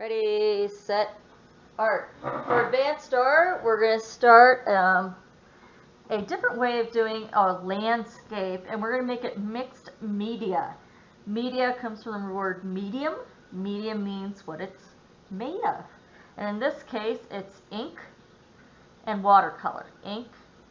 Ready, set, art. For advanced art, we're going to start a different way of doing a landscape, and we're going to make it mixed media. Media comes from the word medium. Medium means what it's made of. And in this case, it's ink and watercolor. Ink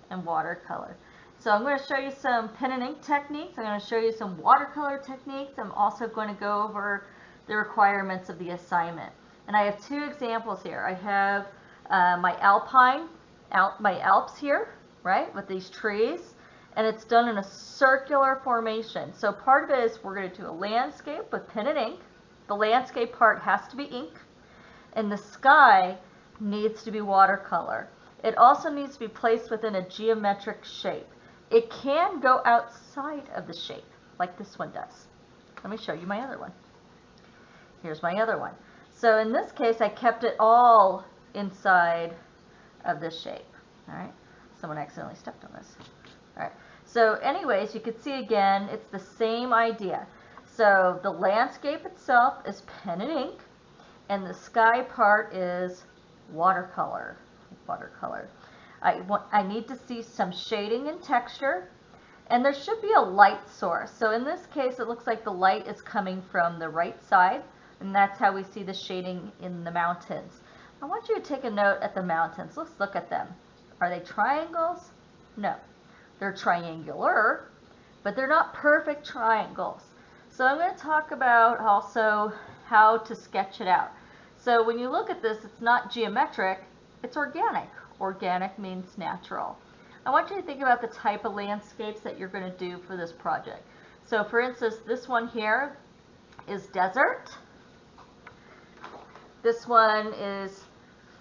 and watercolor. So I'm going to show you some pen and ink techniques. I'm going to show you some watercolor techniques. I'm also going to go over the requirements of the assignment. And I have two examples here. I have my Alps here, right, with these trees, and it's done in a circular formation. So part of it is we're going to do a landscape with pen and ink. The landscape part has to be ink, and the sky needs to be watercolor. It also needs to be placed within a geometric shape. It can go outside of the shape, like this one does. Let me show you my other one. Here's my other one. So in this case, I kept it all inside of this shape. All right. Someone accidentally stepped on this. All right. So anyways, you can see again, it's the same idea. So the landscape itself is pen and ink, and the sky part is watercolor. I need to see some shading and texture, and there should be a light source. So in this case, it looks like the light is coming from the right side, and that's how we see the shading in the mountains. I want you to take a note at the mountains. Let's look at them. Are they triangles? No. They're triangular, but they're not perfect triangles. So I'm going to talk about also how to sketch it out. So when you look at this, it's not geometric, it's organic. Organic means natural. I want you to think about the type of landscapes that you're going to do for this project. So for instance, this one here is desert. This one is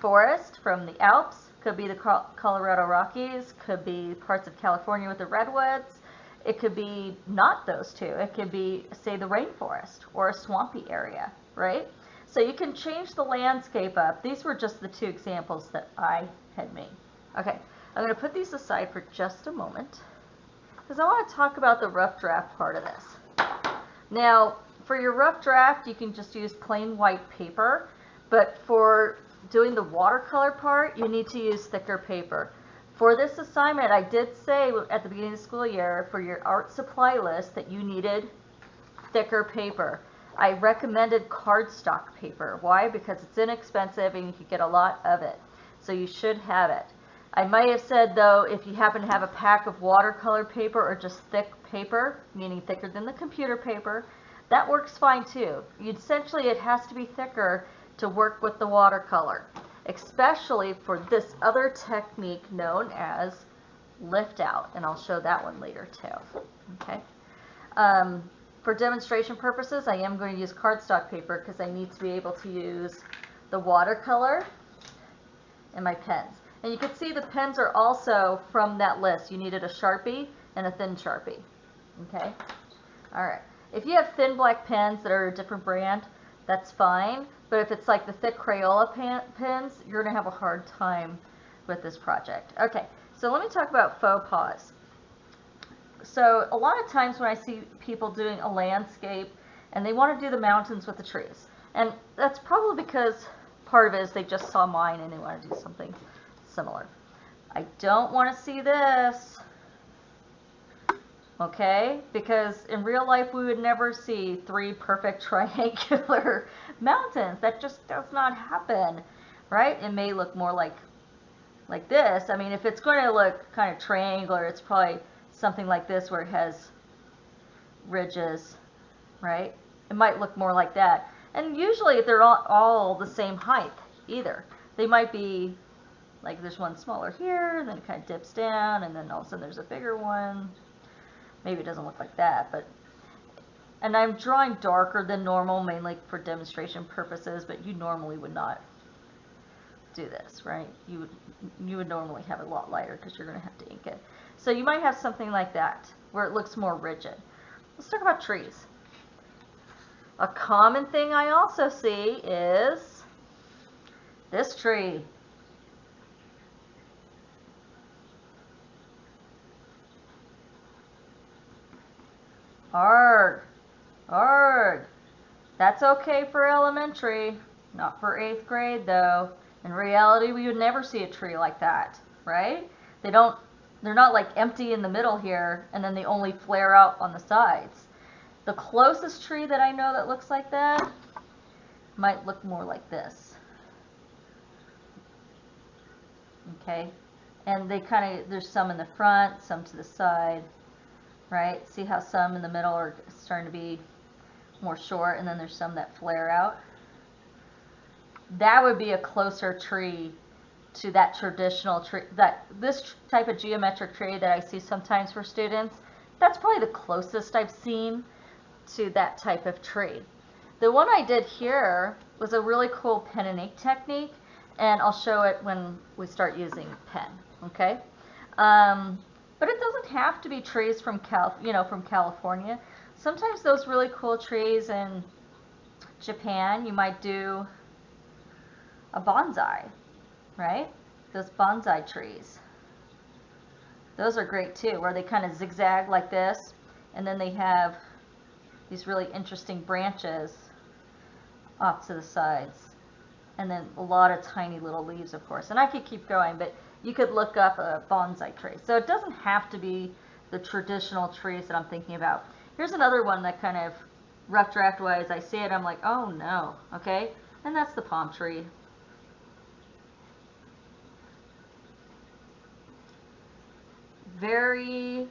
forest from the Alps. Could be the Colorado Rockies, could be parts of California with the redwoods. It could be not those two. It could be, say, the rainforest or a swampy area, right? So you can change the landscape up. These were just the two examples that I had made. Okay, I'm going to put these aside for just a moment because I want to talk about the rough draft part of this. Now, for your rough draft, you can just use plain white paper, but for doing the watercolor part, you need to use thicker paper. For this assignment, I did say at the beginning of the school year for your art supply list that you needed thicker paper. I recommended cardstock paper. Why? Because it's inexpensive and you can get a lot of it. So you should have it. I might have said, though, if you happen to have a pack of watercolor paper or just thick paper, meaning thicker than the computer paper, that works fine too. Essentially, it has to be thicker to work with the watercolor, especially for this other technique known as lift out, and I'll show that one later too. Okay. For demonstration purposes, I am going to use cardstock paper because I need to be able to use the watercolor and my pens. And you can see the pens are also from that list. You needed a Sharpie and a thin Sharpie. Okay? All right. If you have thin black pens that are a different brand, that's fine. But if it's like the thick Crayola pens, you're going to have a hard time with this project. Okay, so let me talk about faux pas. So a lot of times when I see people doing a landscape and they want to do the mountains with the trees, and that's probably because part of it is they just saw mine and they want to do something similar. I don't want to see this, okay? Because in real life we would never see three perfect triangular mountains. That just does not happen, right? It may look more like this. I mean, if it's going to look kind of triangular, it's probably something like this where it has ridges, right? It might look more like that. And usually they're all the same height either. They might be like there's one smaller here, and then it kind of dips down, and then all of a sudden there's a bigger one. Maybe it doesn't look like that, but, and I'm drawing darker than normal, mainly for demonstration purposes, but you normally would not do this, right? You would normally have it a lot lighter because you're going to have to ink it. So you might have something like that where it looks more rigid. Let's talk about trees. A common thing I also see is this tree. Arg. Arg. That's okay for elementary. Not for 8th grade though. In reality, we would never see a tree like that, right? They're not like empty in the middle here and then they only flare out on the sides. The closest tree that I know that looks like that might look more like this. Okay, and they kind of, there's some in the front, some to the side, right? See how some in the middle are starting to be more short, and then there's some that flare out. That would be a closer tree to that traditional tree, this type of geometric tree that I see sometimes for students. That's probably the closest I've seen to that type of tree. The one I did here was a really cool pen and ink technique, and I'll show it when we start using pen, okay? But it doesn't have to be trees from from California. Sometimes those really cool trees in Japan, you might do a bonsai, right? Those bonsai trees. Those are great too, where they kind of zigzag like this, and then they have these really interesting branches off to the sides. And then a lot of tiny little leaves, of course. And I could keep going, but you could look up a bonsai tree. So it doesn't have to be the traditional trees that I'm thinking about. Here's another one that kind of, rough draft wise, I see it, I'm like, oh no, okay? And that's the palm tree. Very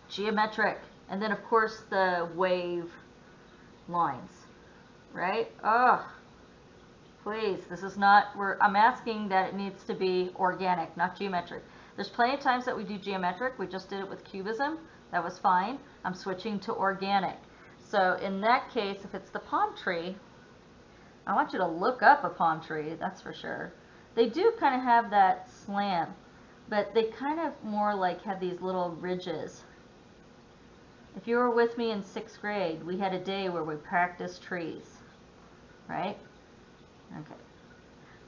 geometric. And then of course the wave lines, right? Oh, please, this is not, I'm asking that it needs to be organic, not geometric. There's plenty of times that we do geometric. We just did it with cubism. That was fine. I'm switching to organic. So in that case, if it's the palm tree, I want you to look up a palm tree, that's for sure. They do kind of have that slant, but they kind of more like have these little ridges. If you were with me in 6th grade, we had a day where we practiced trees, right? Okay.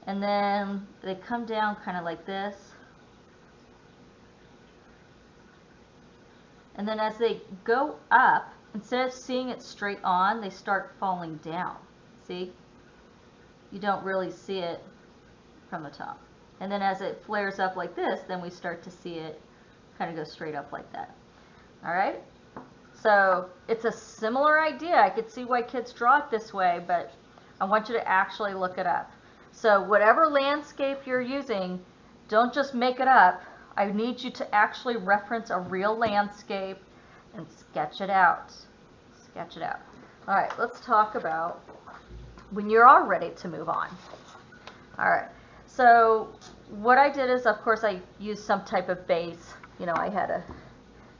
And then they come down kind of like this. And then as they go up, instead of seeing it straight on, they start falling down. See? You don't really see it from the top. And then as it flares up like this, then we start to see it kind of go straight up like that. All right? So it's a similar idea. I could see why kids draw it this way, but I want you to actually look it up. So whatever landscape you're using, don't just make it up. I need you to actually reference a real landscape and sketch it out. Sketch it out. All right, let's talk about when you're all ready to move on. All right, so what I did is, of course, I used some type of base. You know, I had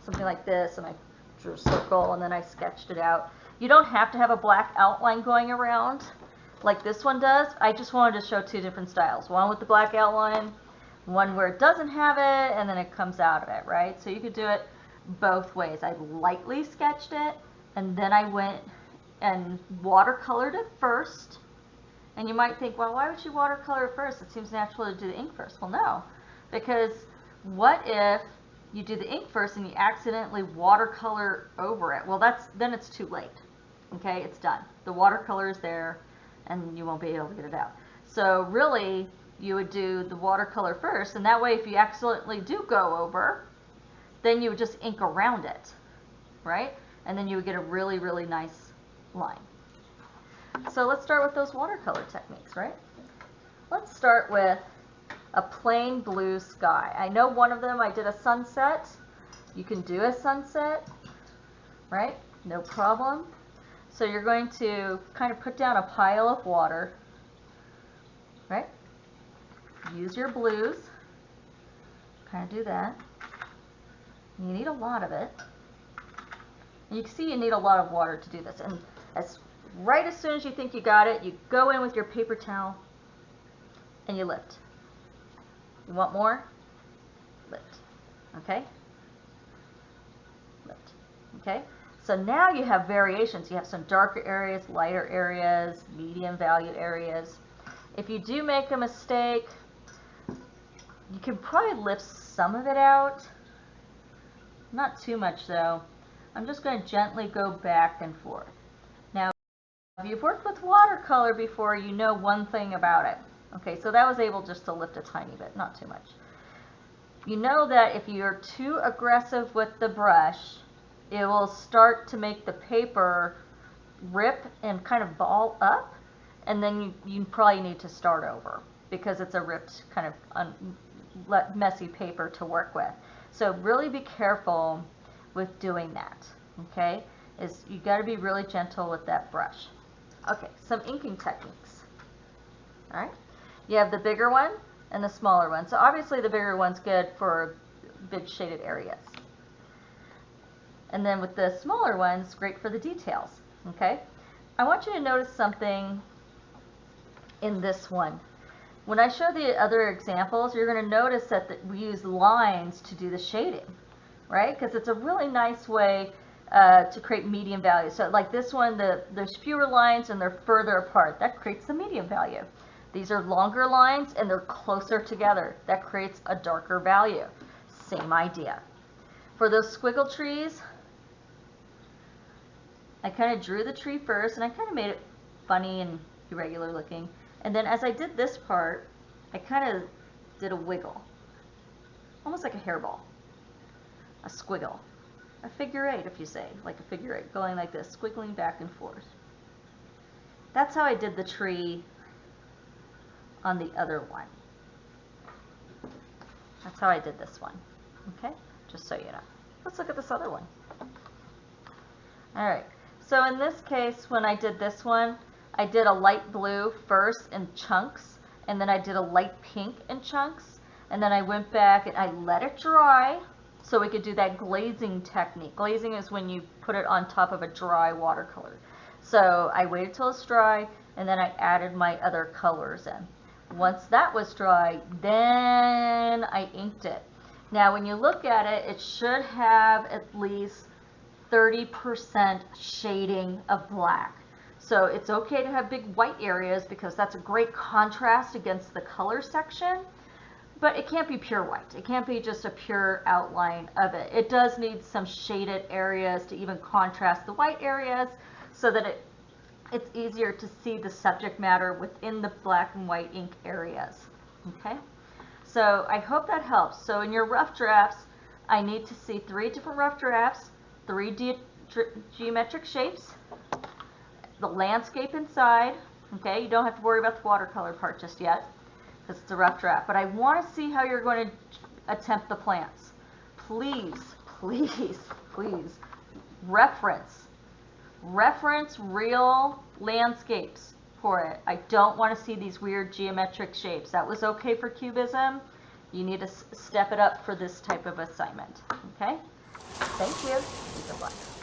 something like this, and I drew a circle, and then I sketched it out. You don't have to have a black outline going around like this one does. I just wanted to show two different styles. One with the black outline, one where it doesn't have it, and then it comes out of it, right? So you could do it both ways. I lightly sketched it, and then I went and watercolored it first. And you might think, well, why would you watercolor it first? It seems natural to do the ink first. Well, no, because what if you do the ink first and you accidentally watercolor over it? Well, then it's too late. Okay, it's done. The watercolor is there, and you won't be able to get it out. So really, you would do the watercolor first, and that way if you accidentally do go over, then you would just ink around it, right? And then you would get a really, really nice line. So let's start with those watercolor techniques, right? Let's start with a plain blue sky. I know one of them I did a sunset. You can do a sunset, right? No problem. So you're going to kind of put down a pile of water, right? Use your blues. Kind of do that. You need a lot of it. And you can see you need a lot of water to do this. And right as soon as you think you got it, you go in with your paper towel and you lift. You want more? Lift. Okay? Lift. Okay? So now you have variations. You have some darker areas, lighter areas, medium value areas. If you do make a mistake, you can probably lift some of it out. Not too much though. I'm just going to gently go back and forth. Now If you've worked with watercolor before, you know one thing about it. Okay, so that was able just to lift a tiny bit, not too much. You know that if you're too aggressive with the brush, it will start to make the paper rip and kind of ball up, and then you probably need to start over because it's a ripped kind of messy paper to work with. So really be careful with doing that, okay? You got to be really gentle with that brush. Okay, some inking techniques. All right, you have the bigger one and the smaller one. So obviously the bigger one's good for big shaded areas. And then with the smaller ones, great for the details, okay? I want you to notice something in this one. When I show the other examples, you're going to notice that we use lines to do the shading, right? Because it's a really nice way to create medium value. So like this one, there's fewer lines and they're further apart. That creates the medium value. These are longer lines and they're closer together. That creates a darker value. Same idea. For those squiggle trees, I kind of drew the tree first and I kind of made it funny and irregular looking. And then as I did this part, I kind of did a wiggle, almost like a hairball, a squiggle. A figure eight, if you say, like a figure eight, going like this, squiggling back and forth. That's how I did the tree on the other one. That's how I did this one, okay? Just so you know. Let's look at this other one. All right, so in this case, when I did this one, I did a light blue first in chunks, and then I did a light pink in chunks, and then I went back and I let it dry, so we could do that glazing technique. Glazing is when you put it on top of a dry watercolor. So I waited till it's dry, and then I added my other colors in. Once that was dry, then I inked it. Now when you look at it, it should have at least 30% shading of black. So it's okay to have big white areas because that's a great contrast against the color section. But it can't be pure white. It can't be just a pure outline of it. It does need some shaded areas to even contrast the white areas so that it's easier to see the subject matter within the black and white ink areas. Okay? So I hope that helps. So in your rough drafts, I need to see 3 different rough drafts, 3 geometric shapes, the landscape inside. Okay? You don't have to worry about the watercolor part just yet. It's a rough draft, but I want to see how you're going to attempt the plants. Please, please, please reference real landscapes for it. I don't want to see these weird geometric shapes. That was okay for cubism. You need to step it up for this type of assignment. Okay? Thank you. Good luck.